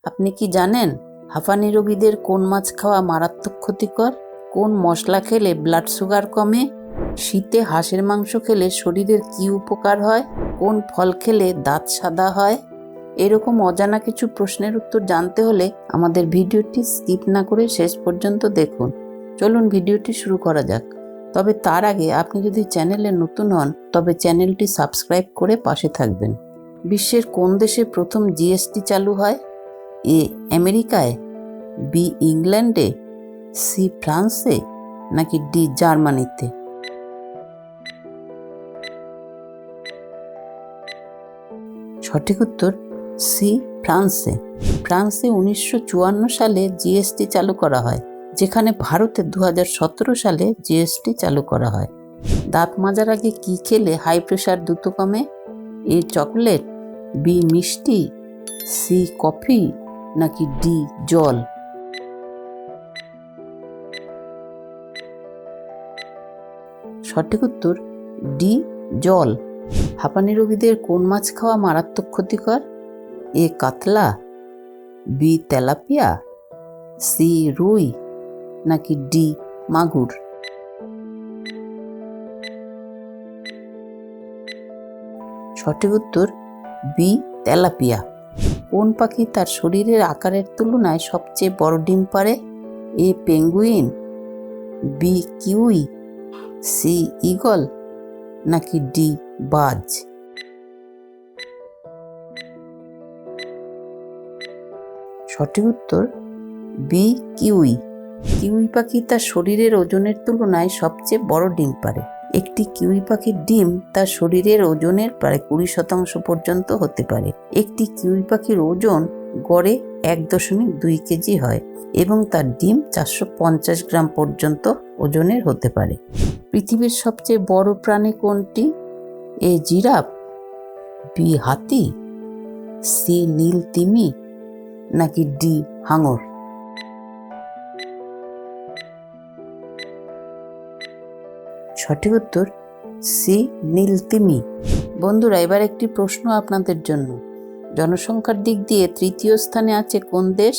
আপনি কি জানেন হাঁপানি রোগীদের কোন মাছ খাওয়া মারাত্মক ক্ষতিকর? কোন মশলা খেলে ব্লাড সুগার কমে? শীতে হাঁসের মাংস খেলে শরীরের কি উপকার হয়? কোন ফল খেলে দাঁত সাদা হয়? এরকম অজানা কিছু প্রশ্নের উত্তর জানতে হলে আমাদের ভিডিওটি স্কিপ না করে শেষ পর্যন্ত দেখুন। চলুন ভিডিওটি শুরু করা যাক। তবে তার আগে আপনি যদি চ্যানেলে নতুন হন তবে চ্যানেলটি সাবস্ক্রাইব করে পাশে থাকবেন। বিশ্বের কোন দেশে প্রথম জিএসটি চালু হয়? এ আমেরিকায়, বি ইংল্যান্ডে, সি ফ্রান্সে, নাকি ডি জার্মানিতে? সঠিক উত্তর সি ফ্রান্সে। ফ্রান্সে 1954 সালে জিএসটি চালু করা হয়, যেখানে ভারতে 2017 সালে জিএসটি চালু করা হয়। দাঁত মাজার আগে কি খেলে হাই প্রেশার দ্রুত কমে? এ চকলেট, বি মিষ্টি, সি কফি, নাকি ডি জল? সঠিক উত্তর ডি জল। হাঁপানি রোগীদের কোন মাছ খাওয়া মারাত্মক ক্ষতিকর? এ কাতলা, বি তেলাপিয়া, সি রুই, নাকি ডি মাগুর? সঠিক উত্তর বি তেলাপিয়া। কোন পাখি তার শরীরের আকারের তুলনায় সবচেয়ে বড় ডিম পাড়ে? A penguin, B kiwi, C eagle, নাকি ডি বাজ? সঠিক উত্তর বি কিউই। কিউই পাখি তার শরীরের ওজনের তুলনায় সবচেয়ে বড় ডিম পাড়ে। একটি কিউই পাখির ডিম তার শরীরের ওজনের প্রায় 20% পর্যন্ত হতে পারে। একটি কিউই পাখির ওজন গড়ে 1.2 কেজি হয় এবং তার ডিম 450 গ্রাম পর্যন্ত ওজনের হতে পারে। পৃথিবীর সবচেয়ে বড় প্রাণী কোনটি? এ জিরাফ, বি হাতি, সি নীল তিমি, নাকি ডি হাঙর? সঠিক উত্তর সি নীল তিমি। বন্ধুরা, এবার একটি প্রশ্ন আপনাদের জন্য। জনসংখ্যার দিক দিয়ে তৃতীয় স্থানে আছে কোন দেশ?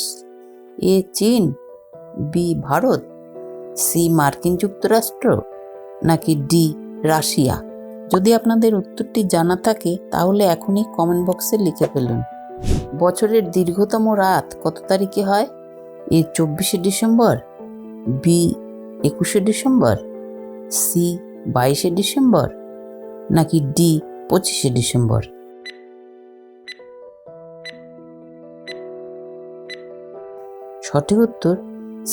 এ চীন, বি ভারত, সি মার্কিন যুক্তরাষ্ট্র, নাকি ডি রাশিয়া? যদি আপনাদের উত্তরটি জানা থাকে তাহলে এখনই কমেন্ট বক্সে লিখে ফেলুন। বছরের দীর্ঘতম রাত কত তারিখে হয়? এ 24শে ডিসেম্বর, বি 21শে ডিসেম্বর, সি 22শে ডিসেম্বর, নাকি ডি 25শে ডিসেম্বর? সঠিক উত্তর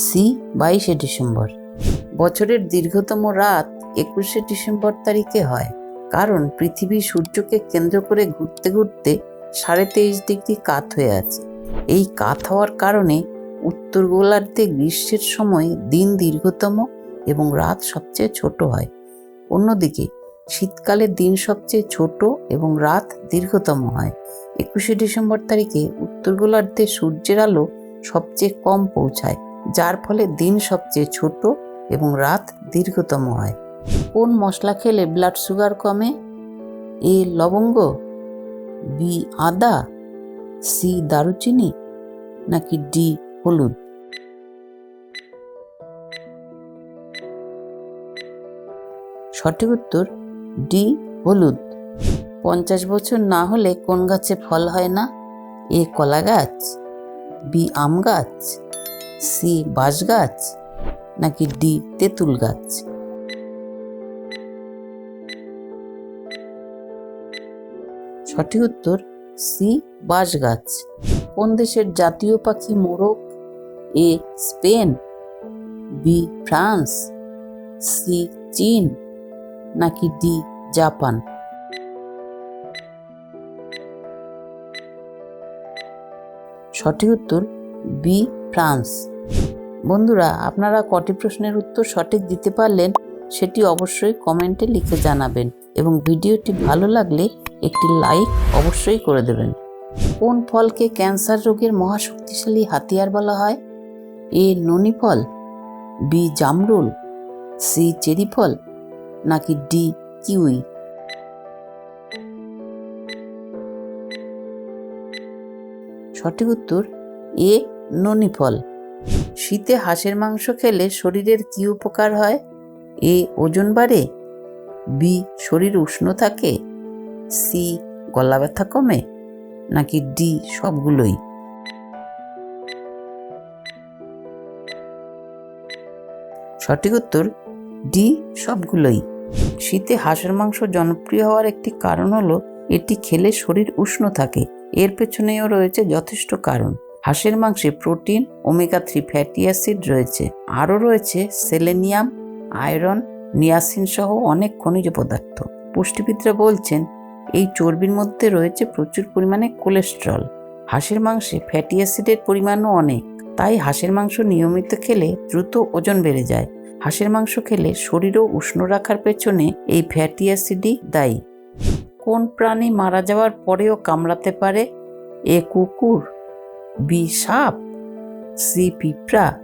সি 22শে ডিসেম্বর। বছরের দীর্ঘতম রাত 21শে ডিসেম্বর তারিখে হয়, কারণ পৃথিবী সূর্যকে কেন্দ্র করে ঘুরতে ঘুরতে 23.5 ডিগ্রি কাত হয়ে আছে। এই কাত হওয়ার কারণে উত্তর গোলার্ধে গ্রীষ্মের সময় দিন দীর্ঘতম এবং রাত সবচেয়ে ছোট হয়। অন্যদিকে শীতকালে দিন সবচেয়ে ছোট এবং রাত দীর্ঘতম হয়। 21শে ডিসেম্বর তারিখে উত্তর গোলার্ধে সূর্যের আলো সবচেয়ে কম পৌঁছায়, যার ফলে দিন সবচেয়ে ছোট এবং রাত দীর্ঘতম হয়। কোন মশলা খেলে ব্লাড সুগার কমে? এ লবঙ্গ, বি আদা, সি দারুচিনি, নাকি ডি হলুদ? সঠিক উত্তর ডি হলুদ। 50 বছর না হলে কোন গাছে ফল হয় না? এ কলা গাছ, বি আম গাছ, সি বাঁশ গাছ, নাকি ডি তেঁতুল গাছ? সঠিক উত্তর সি বাঁশ গাছ। কোন দেশের জাতীয় পাখি মোরগ? A Spain, B France, C চীন, নাকি ডি জাপান? সঠিক উত্তর বি ফ্রান্স। বন্ধুরা, আপনারা কটি প্রশ্নের উত্তর সঠিক দিতে পারলেন সেটি অবশ্যই কমেন্টে লিখে জানাবেন এবং ভিডিওটি ভালো লাগলে একটি লাইক অবশ্যই করে দেবেন। কোন ফলকে ক্যান্সার রোগের মহাশক্তিশালী হাতিয়ার বলা হয়? এ ননি ফল, বি জামরুল, সি চেরি ফল, নাকি ডি কিউই? সঠিক উত্তর এ ননি ফল। শীতে হাঁসের মাংস খেলে শরীরের কি উপকার হয়? এ ওজন বাড়ে, বি শরীর উষ্ণ থাকে, সি গলা ব্যথা কমে, নাকি ডি সবগুলোই? সঠিক উত্তর ডি সবগুলোই। শীতে হাঁসের মাংস জনপ্রিয় হওয়ার একটি কারণ হলো এটি খেলে শরীর উষ্ণ থাকে। এর পেছনেও রয়েছে যথেষ্ট কারণ। হাঁসের মাংসে প্রোটিন, ওমেগা-3 ফ্যাটি অ্যাসিড রয়েছে। আরও রয়েছে সেলেনিয়াম, আয়রন, নিয়াসিন সহ অনেক খনিজ পদার্থ। পুষ্টিবিদরা বলছেন এই চর্বির মধ্যে রয়েছে প্রচুর পরিমাণে কোলেস্টেরল। হাঁসের মাংসে ফ্যাটি অ্যাসিডের পরিমাণও অনেক, তাই হাঁসের মাংস নিয়মিত খেলে দ্রুত ওজন বেড়ে যায়। হাঁসের মাংস খেলে শরীরও উষ্ণ রাখার পেছনে এই ফ্যাটি অ্যাসিডই দায়ী। কোন প্রাণী মারা যাওয়ার পরেও কামড়াতে পারে? এ কুকুর, বি সাপ, সি পিঁপড়া,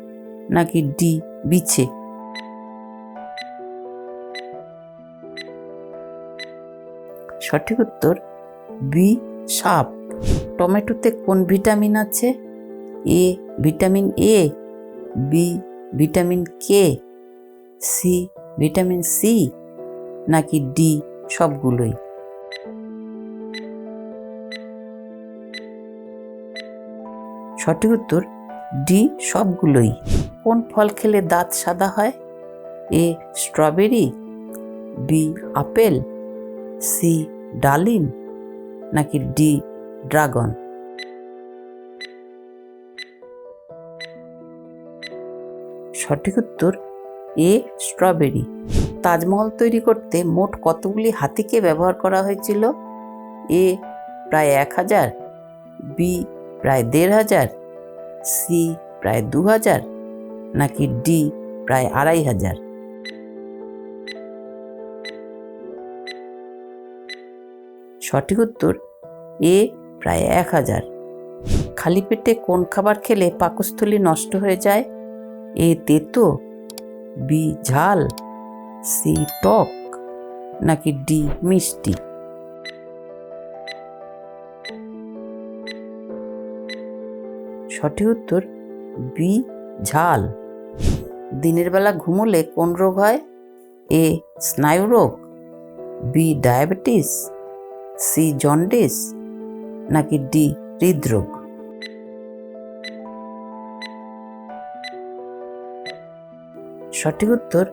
নাকি ডি বিছে? সঠিক উত্তর বি সাপ। টমেটোতে কোন ভিটামিন আছে? A vitamin A, B vitamin K, C vitamin C, নাকি ডি সবগুলোই? সঠিক উত্তর ডি সবগুলোই। কোন ফল খেলে দাঁত সাদা হয়? A strawberry, B apple, C ডালিম, নাকি ডি ড্রাগন? সঠিক উত্তর এ স্ট্রবেরি। তাজমহল তৈরি করতে মোট কতগুলি হাতিকে ব্যবহার করা হয়েছিল? এ প্রায় 1000, বি প্রায় 1500, সি প্রায় 2000, নাকি ডি প্রায় 2500? সঠিক উত্তর এ প্রায় 1000। খালি পেটে কোন খাবার খেলে পাকস্থলী নষ্ট হয়ে যায়? এ তেতো, বি ঝাল, সি টক, নাকি ডি মিষ্টি? সঠিক উত্তর বি ঝাল। দিনের বেলা ঘুমোলে কোন রোগ হয়? এ স্নায়ু রোগ, বি ডায়াবেটিস, সি জন্ডিস, নাকি ডি হৃদরোগ? সঠিক উত্তর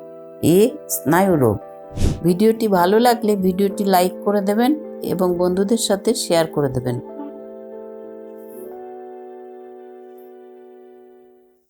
এ স্নায়ু রোগ। ভিডিওটি ভালো লাগলে ভিডিওটি লাইক করে দেবেন এবং বন্ধুদের সাথে শেয়ার করে দেবেন।